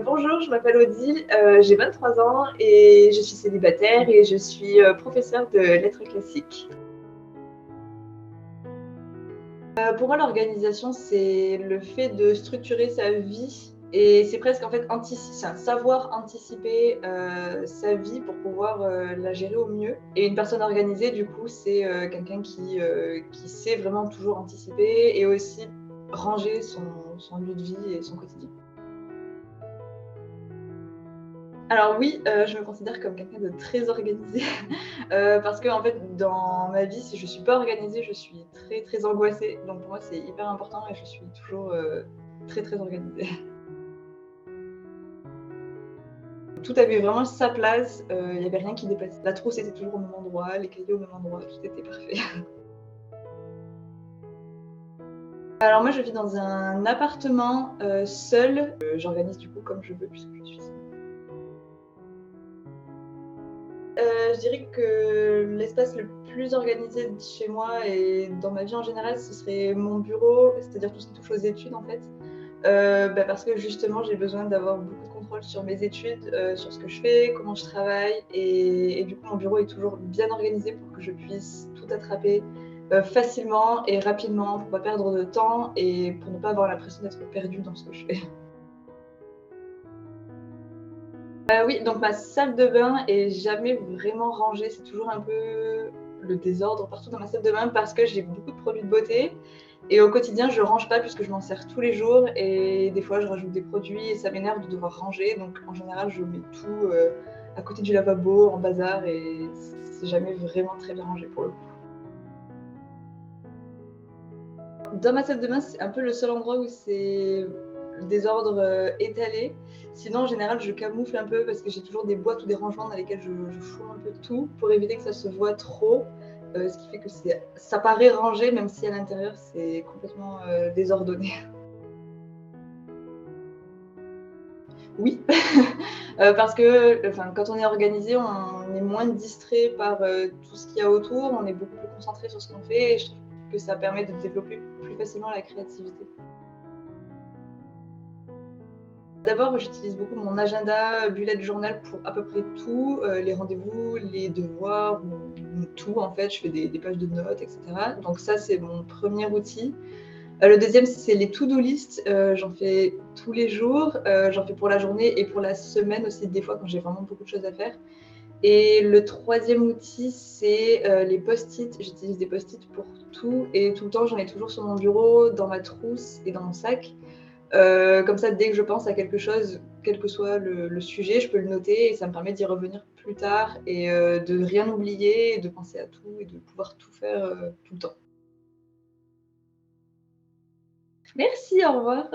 Bonjour, je m'appelle Odile, j'ai 23 ans et je suis célibataire et je suis professeure de lettres classiques. Pour moi, l'organisation, c'est le fait de structurer sa vie et c'est presque en fait savoir anticiper sa vie pour pouvoir la gérer au mieux. Et une personne organisée, du coup, c'est quelqu'un qui sait vraiment toujours anticiper et aussi ranger son lieu de vie et son quotidien. Alors oui, je me considère comme quelqu'un de très organisé, parce qu'en fait, dans ma vie, si je suis pas organisée, je suis très, très angoissée. Donc pour moi, c'est hyper important et je suis toujours, très, très organisée. Tout avait vraiment sa place, il y avait rien qui dépassait. La trousse était toujours au même endroit, les cahiers au même endroit, tout était parfait. Alors moi, je vis dans un appartement, seule, j'organise du coup comme je veux puisque je suis seule. Je dirais que l'espace le plus organisé chez moi et dans ma vie en général, ce serait mon bureau, c'est-à-dire tout ce qui touche aux études en fait. Parce que justement, j'ai besoin d'avoir beaucoup de contrôle sur mes études, sur ce que je fais, comment je travaille et du coup, mon bureau est toujours bien organisé pour que je puisse tout attraper, facilement et rapidement pour pas perdre de temps et pour ne pas avoir l'impression d'être perdue dans ce que je fais. Oui, donc ma salle de bain est jamais vraiment rangée, c'est toujours un peu le désordre partout dans ma salle de bain parce que j'ai beaucoup de produits de beauté et au quotidien, je range pas puisque je m'en sers tous les jours et des fois, je rajoute des produits et ça m'énerve de devoir ranger. Donc en général, je mets tout, à côté du lavabo, en bazar et c'est jamais vraiment très bien rangé pour le coup. Dans ma salle de bain, c'est un peu le seul endroit où c'est le désordre, étalé. Sinon, en général, je camoufle un peu parce que j'ai toujours des boîtes ou des rangements dans lesquels je fous un peu tout pour éviter que ça se voit trop, ce qui fait que ça paraît rangé même si à l'intérieur, c'est complètement, désordonné. Oui, parce que, enfin, quand on est organisé, on est moins distrait par, tout ce qu'il y a autour, on est beaucoup plus concentré sur ce qu'on fait et je trouve que ça permet de développer plus facilement la créativité. D'abord, j'utilise beaucoup mon agenda, bullet journal pour à peu près tout, les rendez-vous, les devoirs ou tout en fait. Je fais des pages de notes et cetera. Donc ça, c'est mon premier outil. Le deuxième, c'est les to-do list, j'en fais tous les jours, j'en fais pour la journée et pour la semaine aussi des fois quand j'ai vraiment beaucoup de choses à faire. Et le troisième outil, c'est, les post-it. J'utilise des post-it pour tout et tout le temps, j'en ai toujours sur mon bureau, dans ma trousse et dans mon sac. Comme ça, dès que je pense à quelque chose, quel que soit le sujet, je peux le noter et ça me permet d'y revenir plus tard et de rien oublier, de penser à tout et de pouvoir tout faire, tout le temps. Merci, au revoir.